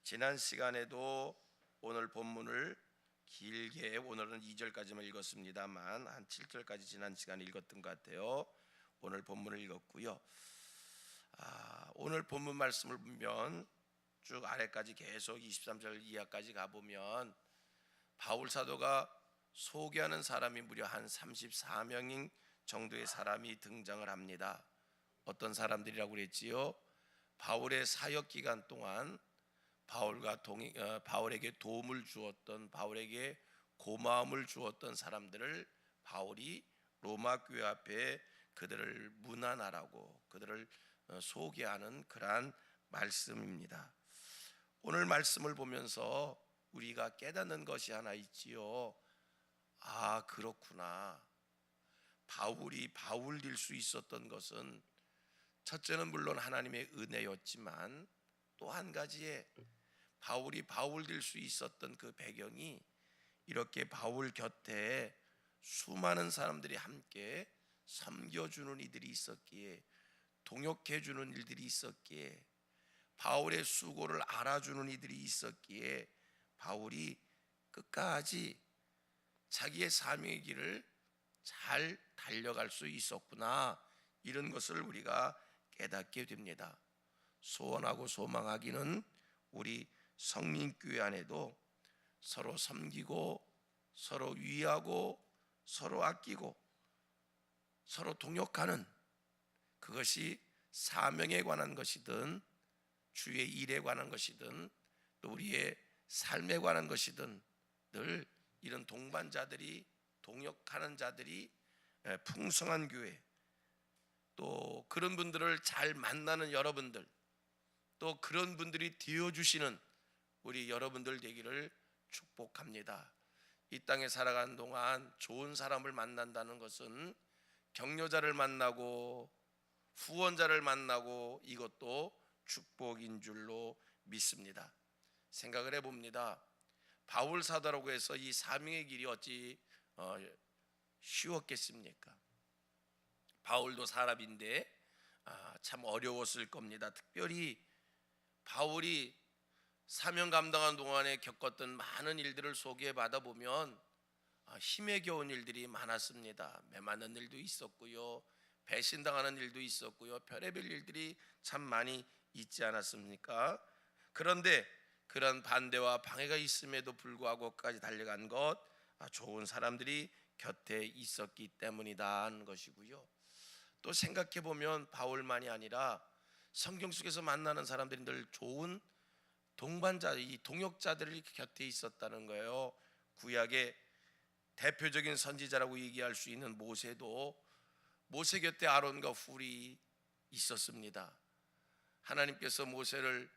지난 시간에도 오늘 본문을 길게 오늘은 2절까지만 읽었습니다만 한 7절까지 지난 시간에 읽었던 것 같아요. 오늘 본문을 읽었고요. 오늘 본문 말씀을 보면 쭉 아래까지 계속 23절 이하까지 가보면 바울 사도가 소개하는 사람이 무려 한 34명 정도의 사람이 등장을 합니다. 어떤 사람들이라고 그랬지요? 바울의 사역 기간 동안 바울에게 도움을 주었던, 바울에게 고마움을 주었던 사람들을 바울이 로마 교회 앞에 그들을 문안하라고, 그들을 소개하는 그러한 말씀입니다. 오늘 말씀을 보면서 우리가 깨닫는 것이 하나 있지요. 그렇구나. 바울이 바울 될 수 있었던 것은 첫째는 물론 하나님의 은혜였지만 또 한 가지의 바울이 바울 될 수 있었던 그 배경이 이렇게 바울 곁에 수많은 사람들이 함께 섬겨주는 이들이 있었기에, 동역해주는 일들이 있었기에, 바울의 수고를 알아주는 이들이 있었기에 바울이 끝까지 자기의 사명의 길을 잘 달려갈 수 있었구나, 이런 것을 우리가 깨닫게 됩니다. 소원하고 소망하기는 우리 성민교회 안에도 서로 섬기고 서로 위하고 서로 아끼고 서로 동역하는, 그것이 사명에 관한 것이든 주의 일에 관한 것이든 또 우리의 삶에 관한 것이든 늘 이런 동반자들이, 동역하는 자들이 풍성한 교회, 또 그런 분들을 잘 만나는 여러분들, 또 그런 분들이 되어주시는 우리 여러분들 되기를 축복합니다. 이 땅에 살아가는 동안 좋은 사람을 만난다는 것은 격려자를 만나고 후원자를 만나고 이것도 축복인 줄로 믿습니다. 생각을 해봅니다. 바울 사도라고 해서 이 사명의 길이 어찌 쉬웠겠습니까? 바울도 사람인데 참 어려웠을 겁니다. 특별히 바울이 사명 감당한 동안에 겪었던 많은 일들을 소개해 받아 보면 힘에 겨운 일들이 많았습니다. 매 맞는 일도 있었고요, 배신당하는 일도 있었고요, 별의별 일들이 참 많이 있지 않았습니까? 그런데 그런 반대와 방해가 있음에도 불구하고까지 달려간 것, 좋은 사람들이 곁에 있었기 때문이다 하는 것이고요. 또 생각해 보면 바울만이 아니라 성경 속에서 만나는 사람들이 늘 좋은 동반자, 이 동역자들이 곁에 있었다는 거예요. 구약의 대표적인 선지자라고 얘기할 수 있는 모세도 모세 곁에 아론과 훌이 있었습니다. 하나님께서 모세를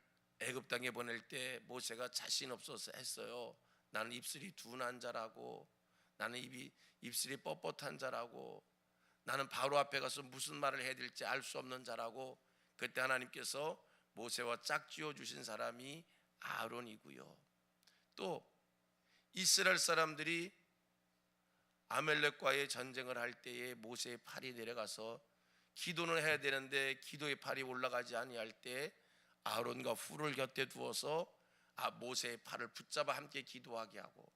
애굽 땅에 보낼 때 모세가 자신 없어서 했어요. 나는 입술이 둔한 자라고, 나는 입술이 뻣뻣한 자라고, 나는 바로 앞에 가서 무슨 말을 해야 될지 알 수 없는 자라고. 그때 하나님께서 모세와 짝지어 주신 사람이 아론이고요. 또 이스라엘 사람들이 아멜렉과의 전쟁을 할 때에 모세의 팔이 내려가서 기도는 해야 되는데 기도의 팔이 올라가지 아니할 때 아론과 훌을 곁에 두어서 모세의 팔을 붙잡아 함께 기도하게 하고,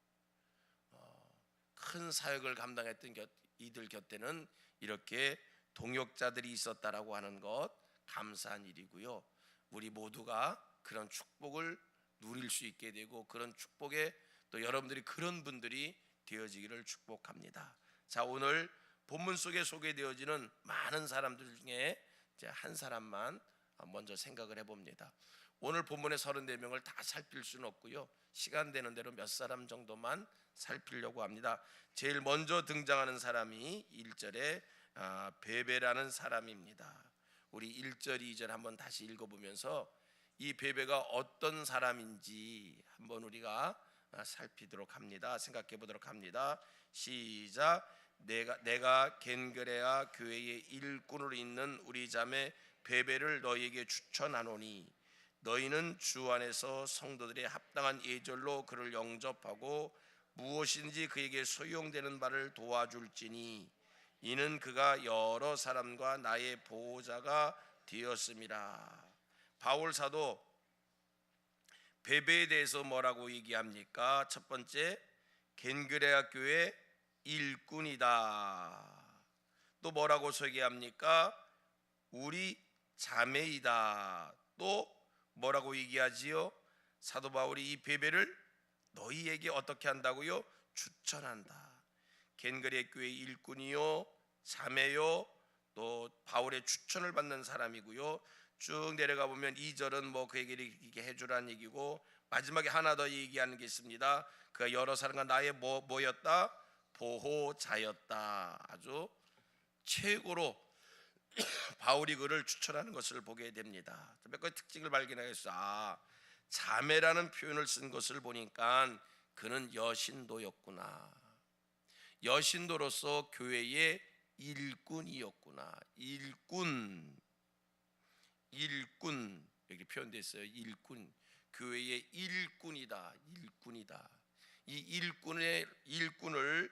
큰 사역을 감당했던 이들 곁에는 이렇게 동역자들이 있었다라고 하는 것, 감사한 일이고요. 우리 모두가 그런 축복을 누릴 수 있게 되고 그런 축복에 또 여러분들이 그런 분들이 되어지기를 축복합니다. 자, 오늘 본문 속에 소개되어지는 많은 사람들 중에 이제 한 사람만 먼저 생각을 해봅니다. 오늘 본문의 34명을 다 살필 수는 없고요, 시간 되는 대로 몇 사람 정도만 살피려고 합니다. 제일 먼저 등장하는 사람이 1절에 베베라는 사람입니다. 우리 1절 2절 한번 다시 읽어보면서 이 베베가 어떤 사람인지 한번 우리가 살피도록 합니다. 생각해 보도록 합니다. 시작. 내가 겐그레아 교회의 일꾼으로 있는 우리 자매 베베를 너희에게 추천하노니 너희는 주 안에서 성도들의 합당한 예절로 그를 영접하고 무엇인지 그에게 소용되는 바를 도와줄지니 이는 그가 여러 사람과 나의 보호자가 되었음이라. 바울 사도 베베에 대해서 뭐라고 얘기합니까? 첫 번째, 겐그레아 교회 일꾼이다. 또 뭐라고 소개합니까? 우리 자매이다. 또 뭐라고 얘기하지요? 사도 바울이 이 베베를 너희에게 어떻게 한다고요? 추천한다. 겐그레아 교회 일꾼이요, 자매요, 또 바울의 추천을 받는 사람이고요. 쭉 내려가 보면 2절은 뭐 그에게 이렇게 해주라는 얘기고, 마지막에 하나 더 얘기하는 게 있습니다. 그가 여러 사람과 나의 뭐였다? 보호자였다. 아주 최고로 바울이 그를 추천하는 것을 보게 됩니다. 몇 가지 특징을 발견하겠어. 자매라는 표현을 쓴 것을 보니까 그는 여신도였구나. 여신도로서 교회의 일꾼이었구나. 일꾼 여기 표현되어 있어요. 일꾼, 교회의 일꾼이다. 이 일꾼을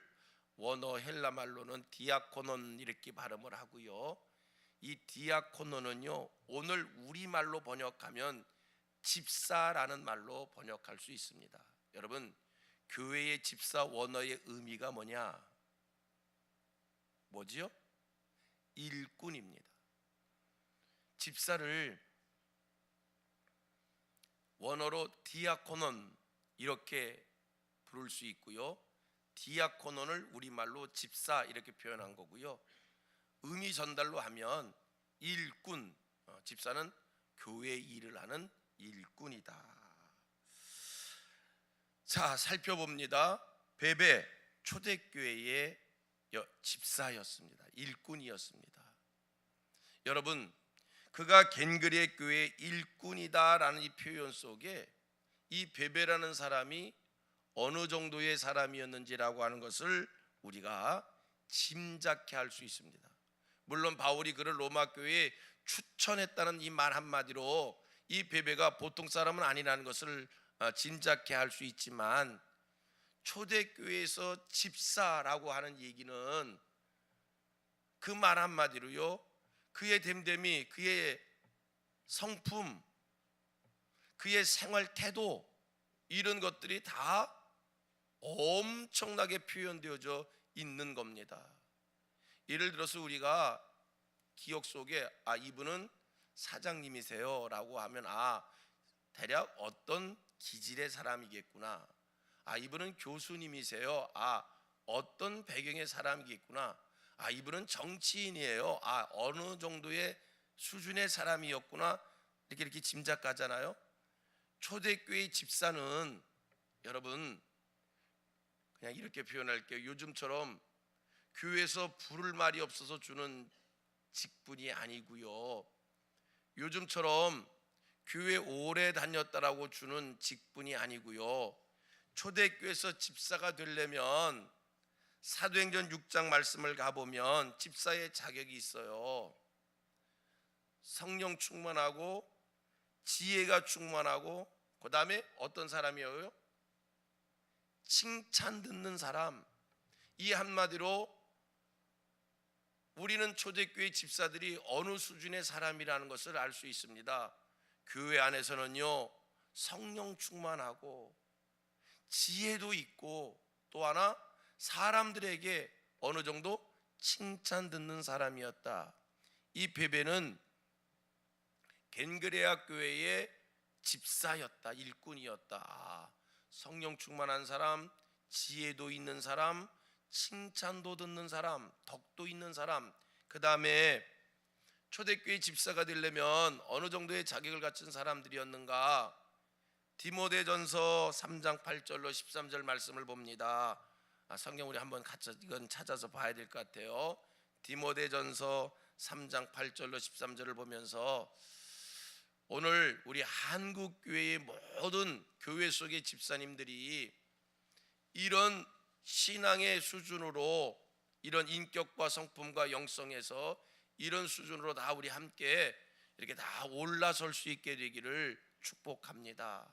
원어 헬라 말로는 디아코논 이렇게 발음을 하고요. 이 디아코논은요, 오늘 우리말로 번역하면 집사라는 말로 번역할 수 있습니다. 여러분, 교회의 집사 원어의 의미가 뭐지요? 일꾼입니다. 집사를 원어로 디아코논 이렇게 부를 수 있고요, 디아코논을 우리말로 집사 이렇게 표현한 거고요. 의미 전달로 하면 일꾼, 집사는 교회 일을 하는 일꾼이다. 자, 살펴봅니다. 베베 초대교회의 집사였습니다. 일꾼이었습니다. 여러분, 그가 겐그레아 교회의 일꾼이다라는 이 표현 속에 이 베베라는 사람이 어느 정도의 사람이었는지라고 하는 것을 우리가 짐작케 할 수 있습니다. 물론 바울이 그를 로마 교회에 추천했다는 이 말 한마디로 이 베베가 보통 사람은 아니라는 것을 짐작케 할 수 있지만, 초대교회에서 집사라고 하는 얘기는 그 말 한마디로요, 그의 됨됨이, 그의 성품, 그의 생활 태도, 이런 것들이 다 엄청나게 표현되어져 있는 겁니다. 예를 들어서 우리가 기억 속에 이분은 사장님이세요 라고 하면 대략 어떤 기질의 사람이겠구나, 이분은 교수님이세요, 어떤 배경의 사람이겠구나, 이분은 정치인이에요, 어느 정도의 수준의 사람이었구나, 이렇게 짐작하잖아요. 초대교회 집사는 여러분, 그냥 이렇게 표현할게요. 요즘처럼 교회에서 부를 말이 없어서 주는 직분이 아니고요, 요즘처럼 교회 오래 다녔다라고 주는 직분이 아니고요, 초대교회에서 집사가 되려면 사도행전 6장 말씀을 가보면 집사의 자격이 있어요. 성령 충만하고 지혜가 충만하고, 그 다음에 어떤 사람이에요? 칭찬 듣는 사람. 이 한마디로 우리는 초대교회 집사들이 어느 수준의 사람이라는 것을 알 수 있습니다. 교회 안에서는요, 성령 충만하고 지혜도 있고, 또 하나 사람들에게 어느 정도 칭찬 듣는 사람이었다. 이 베베는 겐그레아 교회의 집사였다, 일꾼이었다. 성령 충만한 사람, 지혜도 있는 사람, 칭찬도 듣는 사람, 덕도 있는 사람. 그 다음에 초대교회 집사가 되려면 어느 정도의 자격을 갖춘 사람들이었는가? 디모데전서 3장 8절로 13절 말씀을 봅니다. 성경 우리 한번 같이 이건 찾아서 봐야 될 것 같아요. 디모데전서 3장 8절로 13절을 보면서 오늘 우리 한국 교회의 모든 교회 속의 집사님들이 이런 신앙의 수준으로, 이런 인격과 성품과 영성에서 이런 수준으로 다 우리 함께 이렇게 다 올라설 수 있게 되기를 축복합니다.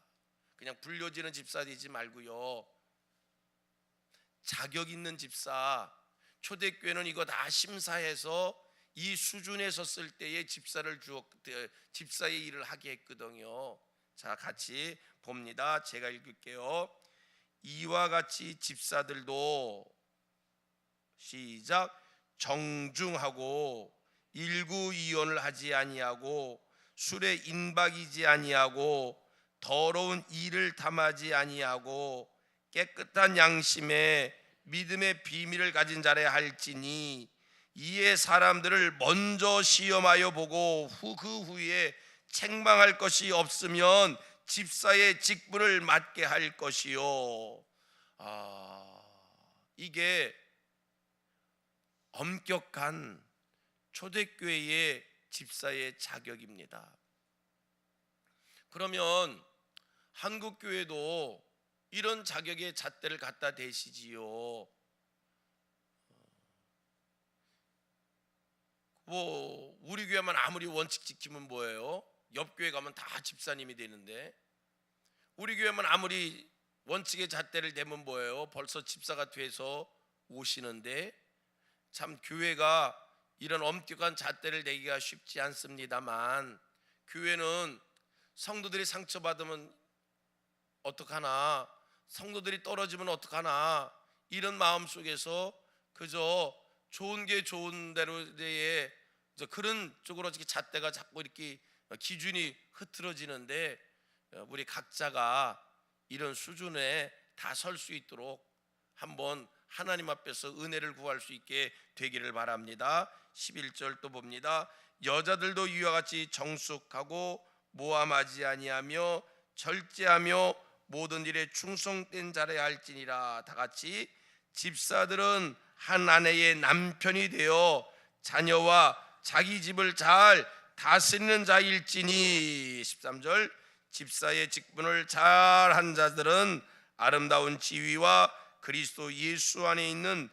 그냥 불려지는 집사 되지 말고요, 자격 있는 집사. 초대교회는 이거 다 심사해서 이 수준에 섰을 때에 집사의 일을 하게 했거든요. 자, 같이 봅니다. 제가 읽을게요. 이와 같이 집사들도 시작 정중하고 일구이원을 하지 아니하고 술에 인박이지 아니하고 더러운 일을 담하지 아니하고 깨끗한 양심에 믿음의 비밀을 가진 자라 할지니 이에 사람들을 먼저 시험하여 보고 그 후에 책망할 것이 없으면 집사의 직분을 맡게 할 것이요. 이게 엄격한 초대교회의 집사의 자격입니다. 그러면 한국교회도 이런 자격의 잣대를 갖다 대시지요. 우리 교회만 아무리 원칙 지키면 뭐예요? 옆 교회 가면 다 집사님이 되는데, 우리 교회만 아무리 원칙의 잣대를 대면 뭐예요? 벌써 집사가 돼서 오시는데, 참 교회가 이런 엄격한 잣대를 내기가 쉽지 않습니다만, 교회는 성도들이 상처받으면 어떡하나, 성도들이 떨어지면 어떡하나, 이런 마음 속에서 그저 좋은 게 좋은 대로에 그런 쪽으로 이렇게 잣대가 자꾸 이렇게 기준이 흐트러지는데, 우리 각자가 이런 수준에 다 설 수 있도록 한번 하나님 앞에서 은혜를 구할 수 있게 되기를 바랍니다. 11절 또 봅니다. 여자들도 이와 같이 정숙하고 모함하지 아니하며 절제하며 모든 일에 충성된 자라야 할지니라. 다 같이 집사들은 한 아내의 남편이 되어 자녀와 자기 집을 잘 다스리는 자일지니. 13절 집사의 직분을 잘한 자들은 아름다운 지위와 그리스도 예수 안에 있는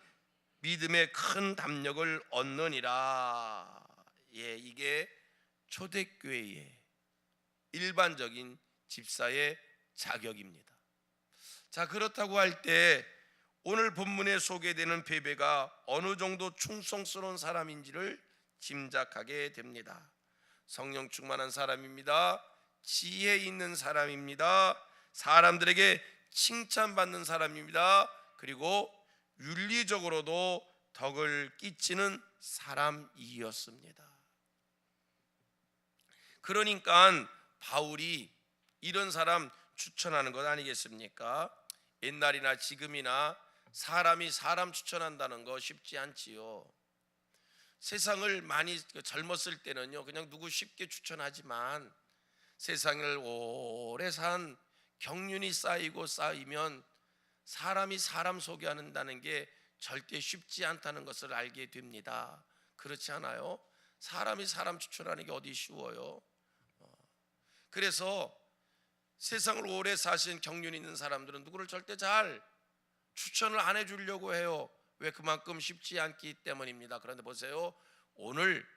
믿음의 큰 담력을 얻느니라. 이게 초대교회의 일반적인 집사의 자격입니다. 자, 그렇다고 할 때 오늘 본문에 소개되는 베베가 어느 정도 충성스러운 사람인지를 짐작하게 됩니다. 성령 충만한 사람입니다. 지혜 있는 사람입니다. 사람들에게 칭찬받는 사람입니다. 그리고 윤리적으로도 덕을 끼치는 사람이었습니다. 그러니까 바울이 이런 사람 추천하는 것 아니겠습니까? 옛날이나 지금이나 사람이 사람 추천한다는 거 쉽지 않지요. 세상을 많이 젊었을 때는요 그냥 누구 쉽게 추천하지만, 세상을 오래 산 경륜이 쌓이면 사람이 사람 소개한다는 게 절대 쉽지 않다는 것을 알게 됩니다. 그렇지 않아요? 사람이 사람 추천하는 게 어디 쉬워요? 그래서 세상을 오래 사신 경륜이 있는 사람들은 누구를 절대 잘 추천을 안 해주려고 해요. 왜? 그만큼 쉽지 않기 때문입니다. 그런데 보세요, 오늘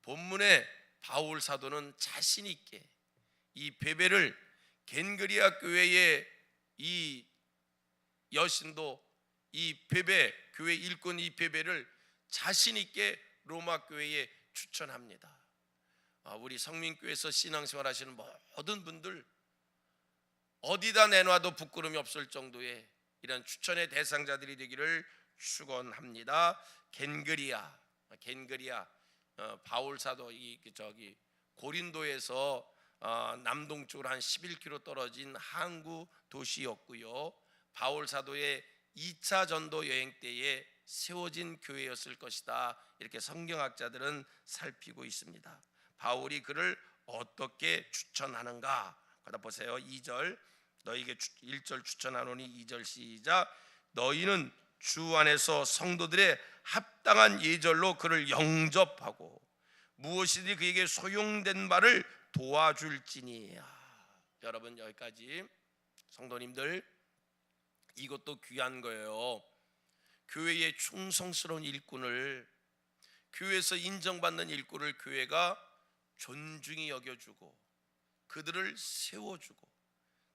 본문의 바울 사도는 자신 있게 이 베베를, 겐그리아 교회의 이 여신도 이 베베 교회 일꾼 이 베베를 자신 있게 로마 교회에 추천합니다. 우리 성민교회에서 신앙생활 하시는 모든 분들 어디다 내놔도 부끄러움이 없을 정도의 이런 추천의 대상자들이 되기를 축원합니다. 겐그리아 바울 사도 고린도에서 남동쪽으로 한 11km 떨어진 항구 도시였고요. 바울 사도의 2차 전도 여행 때에 세워진 교회였을 것이다. 이렇게 성경학자들은 살피고 있습니다. 바울이 그를 어떻게 추천하는가? 거기다 보세요. 2절 너희에게 1절 추천하노니 2절 시작. 너희는 주 안에서 성도들의 합당한 예절로 그를 영접하고 무엇이든지 그에게 소용된 바를 도와줄지니. 여러분, 여기까지 성도님들, 이것도 귀한 거예요. 교회의 충성스러운 일꾼을, 교회에서 인정받는 일꾼을 교회가 존중히 여겨주고 그들을 세워주고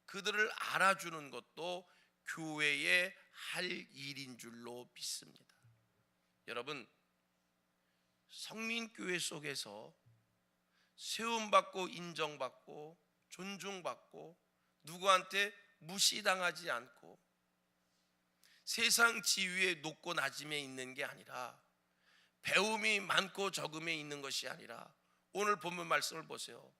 그들을 알아주는 것도 교회의 할 일인 줄로 믿습니다. 여러분, 성민교회 속에서 세움받고 인정받고 존중받고 누구한테 무시당하지 않고 세상 지위에 높고 낮음에 있는 게 아니라 배움이 많고 적음에 있는 것이 아니라 오늘 본문 말씀을 보세요.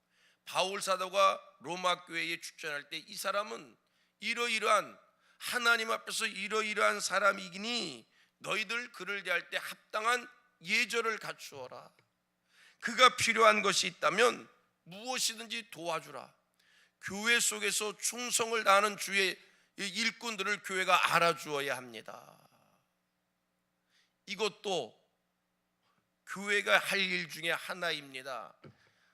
바울 사도가 로마 교회에 추천할 때 이 사람은 이러이러한 하나님 앞에서 이러이러한 사람이기니 너희들 그를 대할 때 합당한 예절을 갖추어라. 그가 필요한 것이 있다면 무엇이든지 도와주라. 교회 속에서 충성을 다하는 주의 일꾼들을 교회가 알아주어야 합니다. 이것도 교회가 할 일 중에 하나입니다.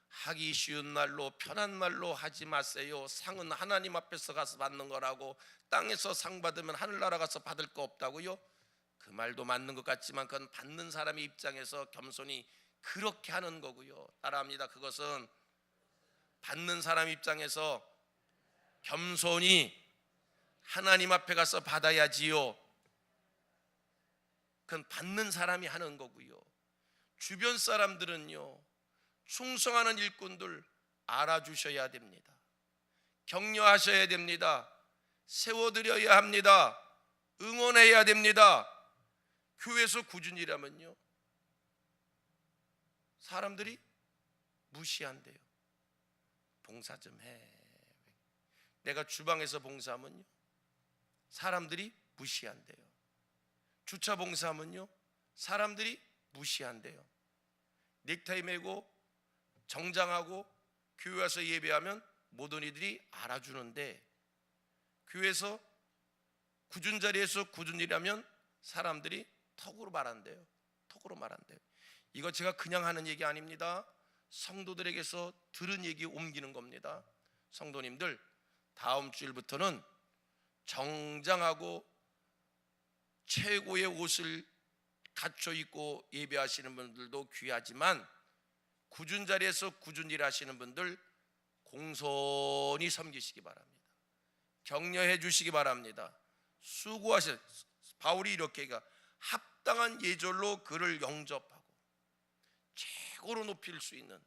하기 쉬운 말로 편한 말로 하지 마세요. 상은 하나님 앞에서 가서 받는 거라고. 땅에서 상 받으면 하늘나라 가서 받을 거 없다고요? 그 말도 맞는 것 같지만 그건 받는 사람의 입장에서 겸손히 그렇게 하는 거고요. 따라합니다. 그것은 받는 사람 입장에서 겸손히 하나님 앞에 가서 받아야지요. 그건 받는 사람이 하는 거고요. 주변 사람들은요, 충성하는 일꾼들 알아주셔야 됩니다. 격려하셔야 됩니다. 세워드려야 합니다. 응원해야 됩니다. 교회에서 꾸준히 일하면요, 사람들이 무시한대요. 봉사 좀 해. 내가 주방에서 봉사하면요, 사람들이 무시한대요. 주차 봉사하면요, 사람들이 무시한대요. 넥타이 매고 정장하고 교회 와서 예배하면 모든 이들이 알아주는데 교회에서 굳은 자리에서 굳은 일하면 사람들이 턱으로 말한대요. 턱으로 말한대요. 이거 제가 그냥 하는 얘기 아닙니다. 성도들에게서 들은 얘기 옮기는 겁니다. 성도님들, 다음 주일부터는 정장하고 최고의 옷을 갖춰 입고 예배하시는 분들도 귀하지만 굳은 자리에서 굳은 일 하시는 분들 공손히 섬기시기 바랍니다. 격려해 주시기 바랍니다. 수고하셔. 바울이 이렇게 합당한 예절로 그를 영접하고 최고로 높일 수 있는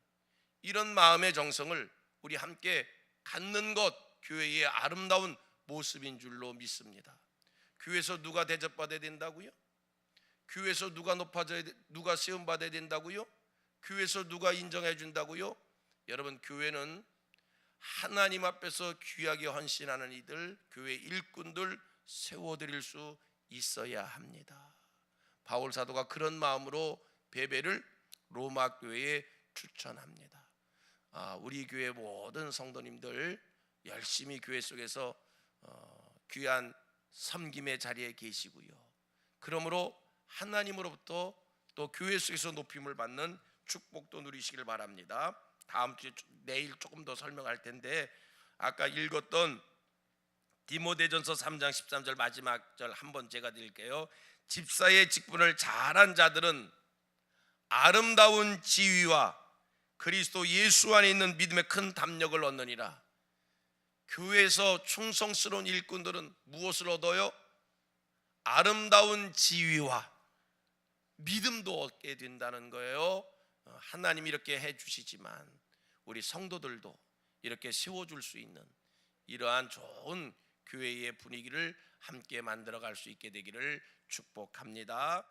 이런 마음의 정성을 우리 함께 갖는 것, 교회의 아름다운 모습인 줄로 믿습니다. 교회에서 누가 대접받아야 된다고요? 교회에서 누가 높아져야, 누가 시험받아야 된다고요? 교회에서 누가 인정해 준다고요? 여러분, 교회는 하나님 앞에서 귀하게 헌신하는 이들, 교회 일꾼들 세워드릴 수 있어야 합니다. 바울 사도가 그런 마음으로 베베를 로마 교회에 추천합니다. 우리 교회 모든 성도님들 열심히 교회 속에서 귀한 섬김의 자리에 계시고요. 그러므로 하나님으로부터 또 교회 속에서 높임을 받는 축복도 누리시길 바랍니다. 다음 주에 내일 조금 더 설명할 텐데 아까 읽었던 디모데전서 3장 13절 마지막 절 한번 제가 드릴게요. 집사의 직분을 잘한 자들은 아름다운 지위와 그리스도 예수 안에 있는 믿음의 큰 담력을 얻느니라. 교회에서 충성스러운 일꾼들은 무엇을 얻어요? 아름다운 지위와 믿음도 얻게 된다는 거예요. 하나님이 이렇게 해주시지만 우리 성도들도 이렇게 세워줄 수 있는 이러한 좋은 교회의 분위기를 함께 만들어갈 수 있게 되기를 축복합니다.